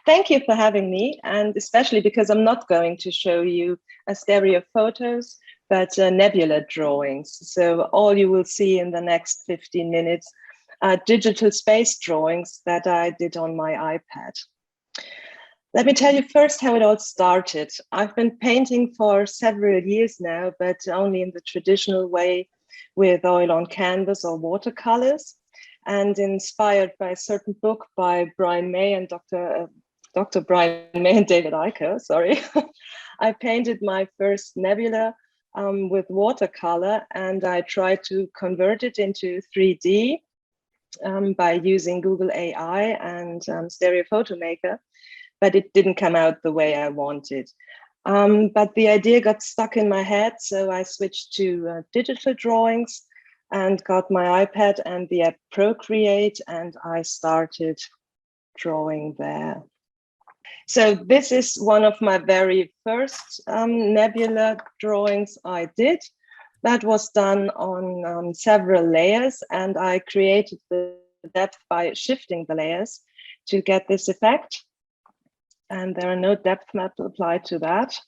Thank you for having me, and especially because I'm not going to show you a stereo photos, but nebula drawings. So all you will see in the next 15 minutes are digital space drawings that I did on my iPad. Let me tell you first how it all started. I've been painting for several years now, but only in the traditional way with oil on canvas or watercolors. And inspired by a certain book by Brian May and Dr. Brian May and David Kuntz, sorry, I painted my first nebula with watercolor, and I tried to convert it into 3D by using Google AI and Stereo Photo Maker, but it didn't come out the way I wanted. But the idea got stuck in my head, so I switched to digital drawings and got my iPad and the app Procreate, and I started drawing there. So this is one of my very first nebula drawings I did. That was done on several layers, and I created the depth by shifting the layers to get this effect. And there are no depth maps applied to that.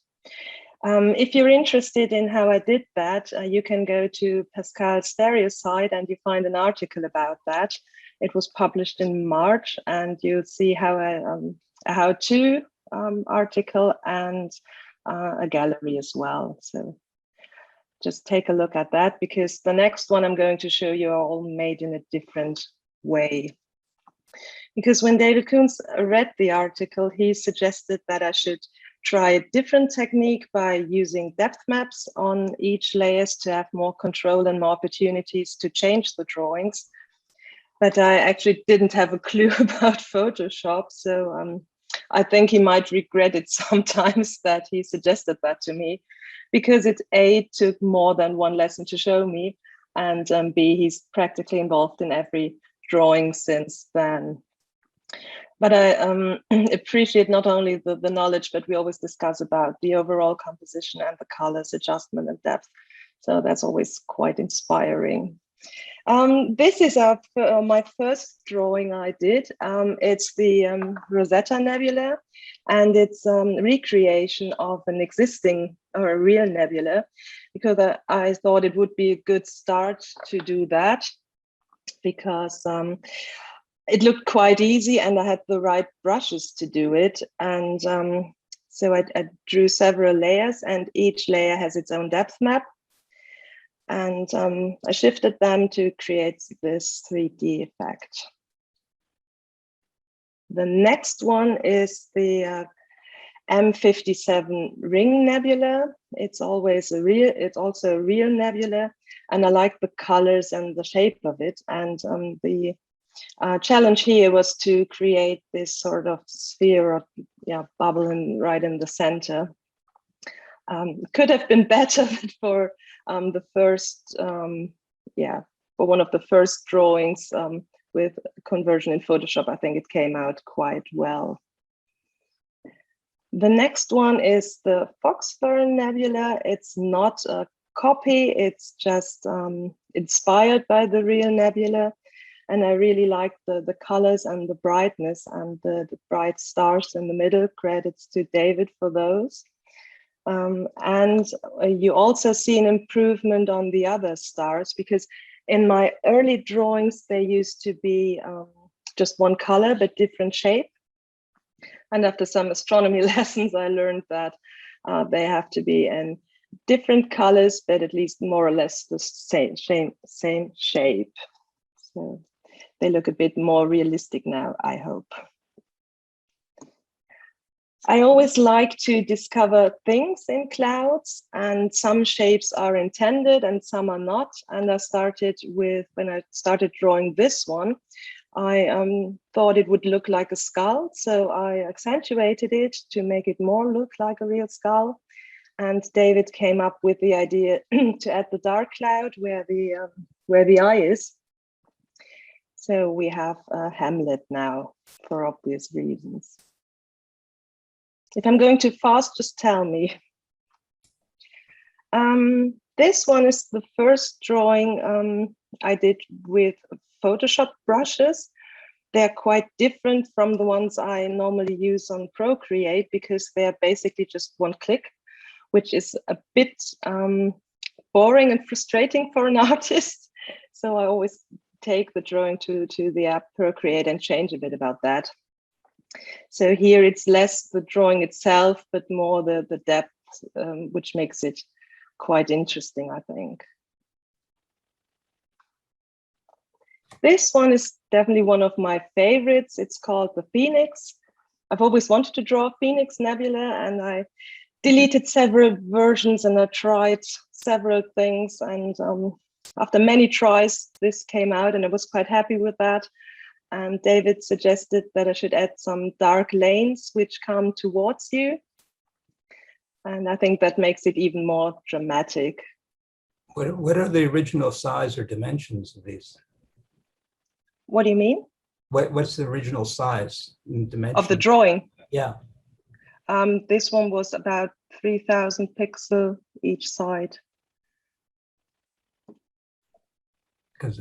If you're interested in how I did that, you can go to Pascal's Stereo site and you find an article about that. It was published in March, and you'll see how a how-to article and a gallery as well. So just take a look at that, because the next one I'm going to show you are all made in a different way. Because when David Kuntz read the article, he suggested that I should try a different technique by using depth maps on each layers to have more control and more opportunities to change the drawings. But I actually didn't have a clue about Photoshop, so I think he might regret it sometimes that he suggested that to me, because it A, took more than one lesson to show me, and B, he's practically involved in every drawing since then. But I appreciate not only the knowledge, but we always discuss about the overall composition and the colors, adjustment and depth. So that's always quite inspiring. This is my first drawing I did. It's the Rosetta Nebula, and it's recreation of an existing or a real nebula, because I thought it would be a good start to do that, because it looked quite easy and I had the right brushes to do it. And so I drew several layers, and each layer has its own depth map. And I shifted them to create this 3D effect. The next one is the M57 Ring Nebula. It's also a real nebula, and I like the colors and the shape of it. And the challenge here was to create this sort of sphere of bubble right in the center. Could have been better for the first, for one of the first drawings with conversion in Photoshop. I think it came out quite well. The next one is the Foxboro Nebula. It's not a copy, it's just inspired by the real nebula. And I really like the colors and the brightness and the bright stars in the middle. Credits to David for those. And you also see an improvement on the other stars, because in my early drawings, they used to be just one color, but different shape. And after some astronomy lessons, I learned that they have to be in different colors, but at least more or less the same shape. So they look a bit more realistic now, I hope. I always like to discover things in clouds, and some shapes are intended and some are not. And I started with, when I started drawing this one, I thought it would look like a skull. So I accentuated it to make it more look like a real skull. And David came up with the idea to add the dark cloud where the eye is. So we have Hamlet now, for obvious reasons. If I'm going too fast, just tell me. This one is the first drawing I did with Photoshop brushes. they're quite different from the ones I normally use on Procreate, because they're basically just one click, which is a bit boring and frustrating for an artist. So I always take the drawing to the app Procreate and change a bit about that. So here it's less the drawing itself, but more the depth, which makes it quite interesting, I think. This one is definitely one of my favorites. It's called the Phoenix. I've always wanted to draw a Phoenix Nebula, and I deleted several versions and I tried several things. And after many tries, this came out, and I was quite happy with that. And David suggested that I should add some dark lanes which come towards you. And I think that makes it even more dramatic. What are the original size or dimensions of these? What do you mean? What's the original size and dimension? Of the drawing? Yeah. This one was about 3,000 pixels each side. Because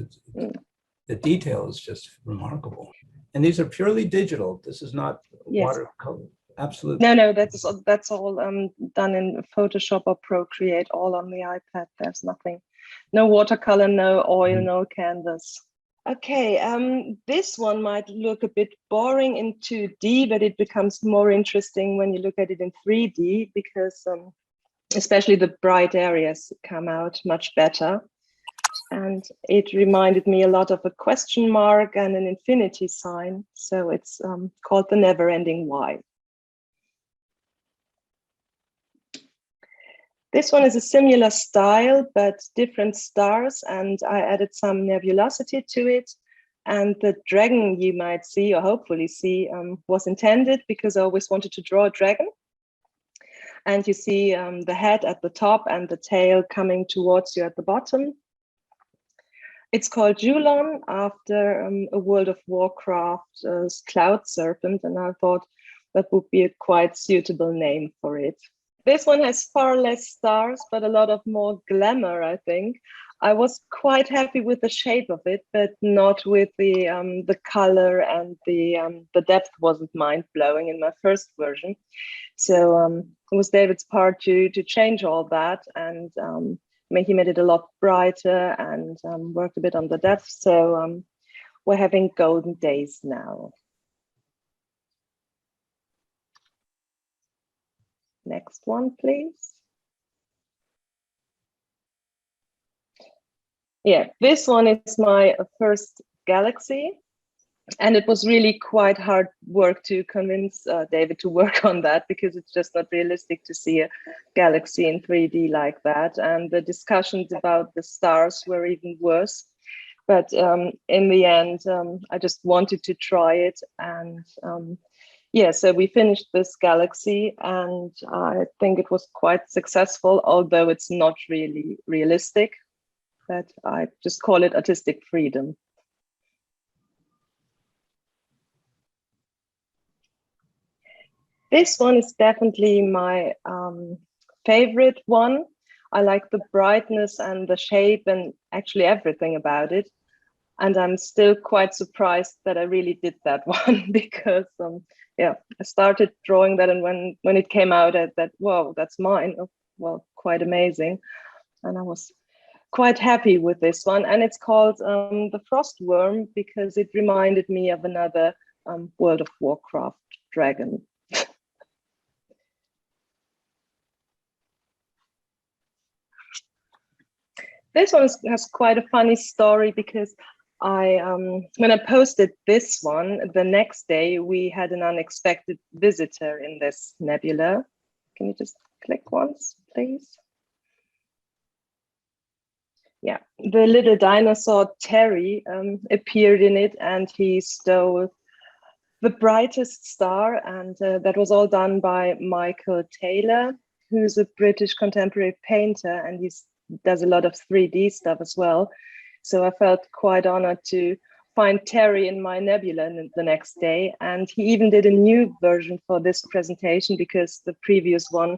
the detail is just remarkable. And these are purely digital. This is not watercolor. Absolutely. No, that's all done in Photoshop or Procreate, all on the iPad. There's nothing, no watercolor, no oil, no canvas. Okay, this one might look a bit boring in 2D, but it becomes more interesting when you look at it in 3D, because especially the bright areas come out much better. And it reminded me a lot of a question mark and an infinity sign. So it's called the Neverending Why. This one is a similar style, but different stars, and I added some nebulosity to it. And the dragon you might see, or hopefully see, was intended because I always wanted to draw a dragon. And you see the head at the top and the tail coming towards you at the bottom. It's called Julon, after a World of Warcraft cloud serpent, and I thought that would be a quite suitable name for it. This one has far less stars, but a lot of more glamour, I think. I was quite happy with the shape of it, but not with the color, and the depth wasn't mind-blowing in my first version. So it was David's part to change all that, and he made it a lot brighter and worked a bit on the depth. So we're having golden days now. Next one, please. Yeah, this one is my first galaxy, and it was really quite hard work to convince David to work on that, because it's just not realistic to see a galaxy in 3D like that. And the discussions about the stars were even worse. But in the end, I just wanted to try it, and yeah, so we finished this galaxy, and I think it was quite successful, although it's not really realistic, but I just call it artistic freedom. This one is definitely my favorite one. I like the brightness and the shape and actually everything about it. And I'm still quite surprised that I really did that one, because yeah, I started drawing that, and when it came out, I thought, wow, that's mine. Well, quite amazing. And I was quite happy with this one. And it's called the Frost Worm, because it reminded me of another World of Warcraft dragon. This one has quite a funny story, because when I posted this one, the next day we had an unexpected visitor in this nebula. Can you just click once, please? Yeah, the little dinosaur Terry appeared in it, and he stole the brightest star, and that was all done by Michael Taylor, who's a British contemporary painter, and he does a lot of 3D stuff as well. So I felt quite honored to find Terry in my nebula the next day. And he even did a new version for this presentation, because the previous one,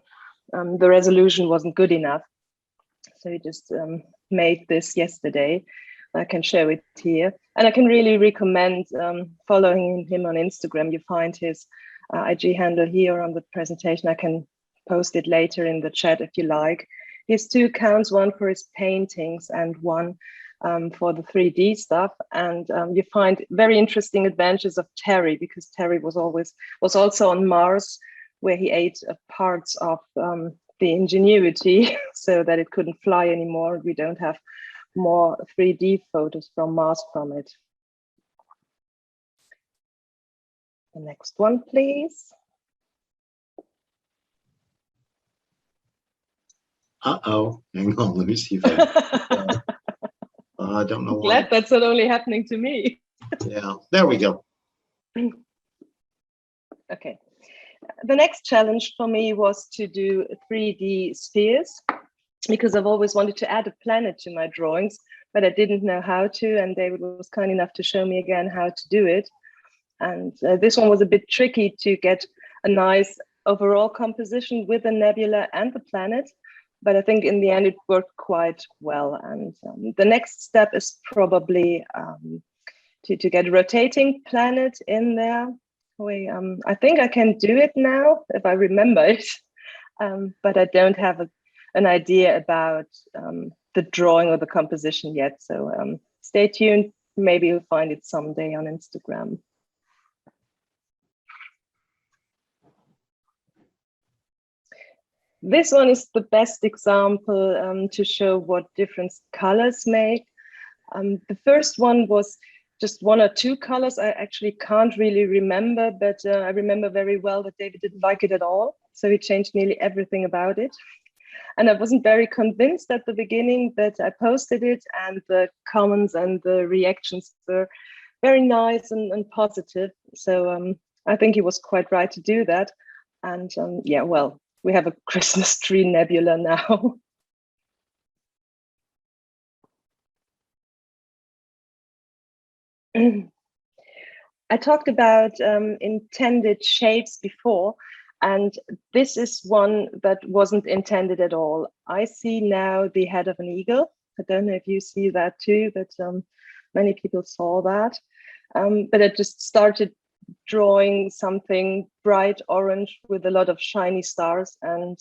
the resolution wasn't good enough. So he just made this yesterday, I can show it here. And I can really recommend following him on Instagram. You find his IG handle here on the presentation. I can post it later in the chat if you like. He has 2 accounts, one for his paintings and one for the 3D stuff. And you find very interesting adventures of Terry, because Terry was also on Mars, where he ate parts of the Ingenuity so that it couldn't fly anymore. We don't have more 3D photos from Mars from it. The next one, please. Uh-oh, hang on, let me see if I don't know why. Glad that's not only happening to me. Yeah, there we go. Okay. The next challenge for me was to do 3D spheres, because I've always wanted to add a planet to my drawings, but I didn't know how to, and David was kind enough to show me again how to do it. And this one was a bit tricky to get a nice overall composition with the nebula and the planet, but I think in the end it worked quite well. And the next step is probably to get a rotating planet in there. I think I can do it now if I remember it, but I don't have an idea about the drawing or the composition yet. So stay tuned. Maybe you'll find it someday on Instagram. This one is the best example to show what different colors make. The first one was just 1 or 2 colors. I actually can't really remember, but I remember very well that David didn't like it at all. So he changed nearly everything about it. And I wasn't very convinced at the beginning, but I posted it and the comments and the reactions were very nice and positive. So I think he was quite right to do that. And yeah, well, we have a Christmas tree nebula now. I talked about intended shapes before, and this is one that wasn't intended at all. I see now the head of an eagle. I don't know if you see that too, but many people saw that. But I just started drawing something bright orange with a lot of shiny stars and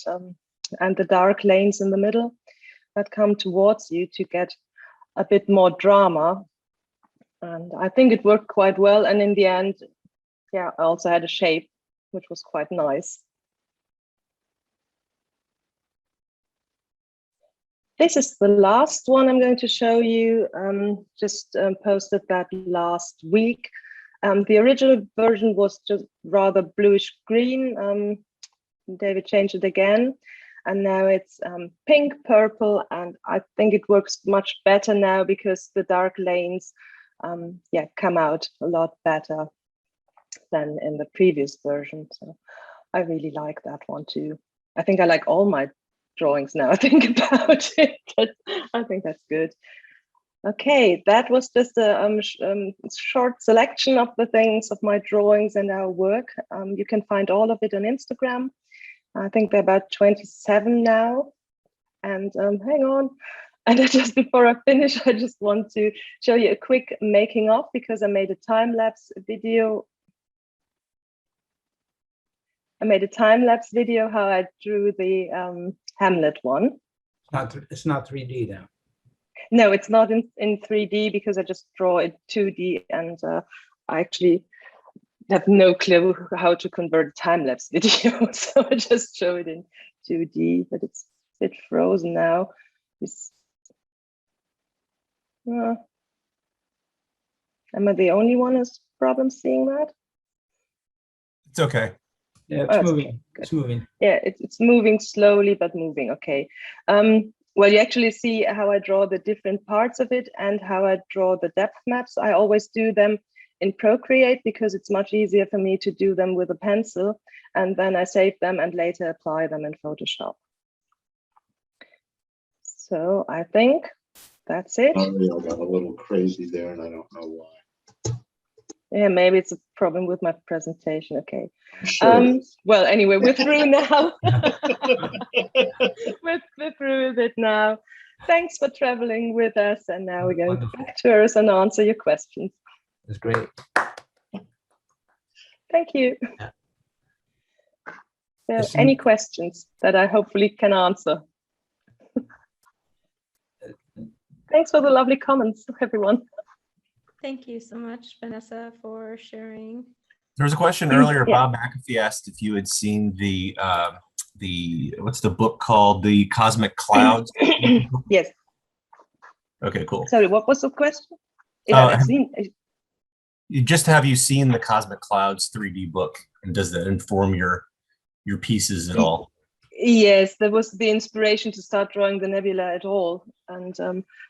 the dark lanes in the middle that come towards you to get a bit more drama. And I think it worked quite well. And in the end, yeah, I also had a shape, which was quite nice. This is the last one I'm going to show you. Just posted that last week. The original version was just rather bluish green. David changed it again. And now it's pink, purple, and I think it works much better now because the dark lanes come out a lot better than in the previous version. So I really like that one too. I think I like all my drawings now I think about it, but I think that's good. Okay, that was just a short selection of the things of my drawings and our work. You can find all of it on Instagram. I think there are about 27 now. And hang on. And just before I finish, I just want to show you a quick making of, because I made a time-lapse video. I made a time-lapse video how I drew the Hamlet one. It's not 3D now. No, it's not in 3D because I just draw it 2D, and I actually have no clue how to convert a time-lapse video. So I just show it in 2D, but it's a bit frozen now. Am I the only one who's problem seeing that? It's okay. Yeah, it's moving. Okay. It's moving. Yeah, it's moving slowly, but moving. Okay. Well, you actually see how I draw the different parts of it and how I draw the depth maps. I always do them in Procreate because it's much easier for me to do them with a pencil, and then I save them and later apply them in Photoshop. So I think that's it. I got a little crazy there and I don't know why. Yeah, maybe it's a problem with my presentation. Okay. Sure. Well, anyway, we're through now. We're through with it now. Thanks for traveling with us. And now we're going Wonderful. back to Earth and answer your questions. It's great. Thank you. Yeah. So Yes, any questions that I hopefully can answer? Thanks for the lovely comments, everyone. Thank you so much, Vanessa, for sharing. There was a question earlier. Yeah. Bob McAfee asked if you had seen the what's the book called? The Cosmic Clouds. Yes. Okay, cool. Sorry, what was the question? If Oh, I've seen. Have you seen the Cosmic Clouds 3D book, and does that inform your pieces at all? Yes, that was the inspiration to start drawing the nebula at all. And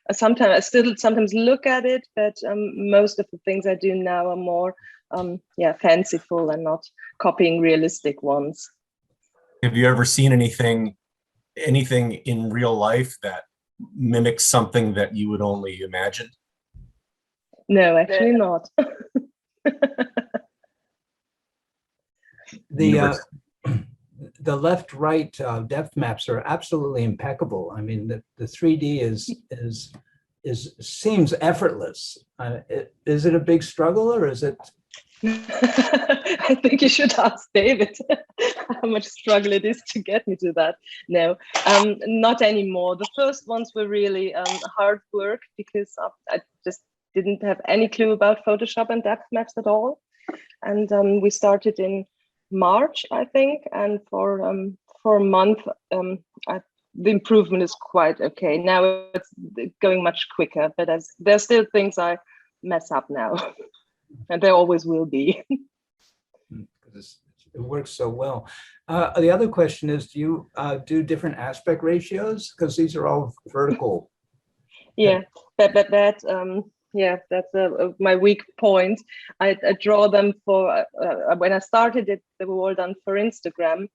I still sometimes look at it, but most of the things I do now are more fanciful and not copying realistic ones. Have you ever seen anything in real life that mimics something that you would only imagine? No, actually not. The left-right depth maps are absolutely impeccable. I mean, the 3D seems effortless. Is it a big struggle, or is it? I think you should ask David how much struggle it is to get me to that. No, not anymore. The first ones were really hard work because I just didn't have any clue about Photoshop and depth maps at all. And we started in March, I think, and for a month, the improvement is quite okay. Now it's going much quicker, but there's still things I mess up now, and there always will be. It works so well. The other question is, do you do different aspect ratios? Because these are all vertical. Yeah, that's my weak point. I draw them for when I started it, they were all done for Instagram,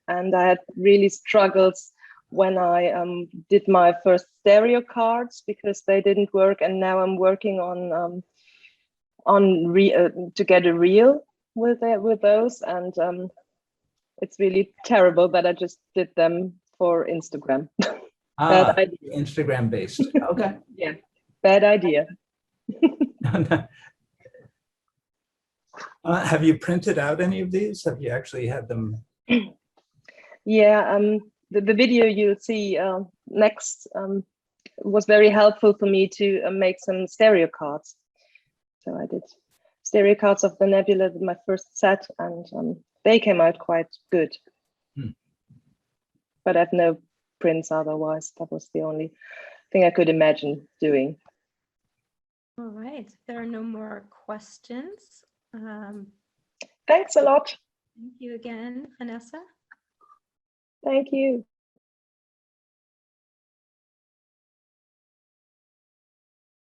and I had really struggles when I did my first stereo cards because they didn't work, and now I'm working on to get a reel with those, and it's really terrible that I just did them for Instagram. Bad idea. Instagram based. Okay. Yeah, bad idea. Have you printed out any of these? Have you actually had them? Yeah, the video you'll see next was very helpful for me to make some stereo cards. So I did stereo cards of the nebula with my first set, and they came out quite good. But I have no prints otherwise. That was the only thing I could imagine doing. All right, if there are no more questions. Thanks a lot. Thank you again, Vanessa. Thank you.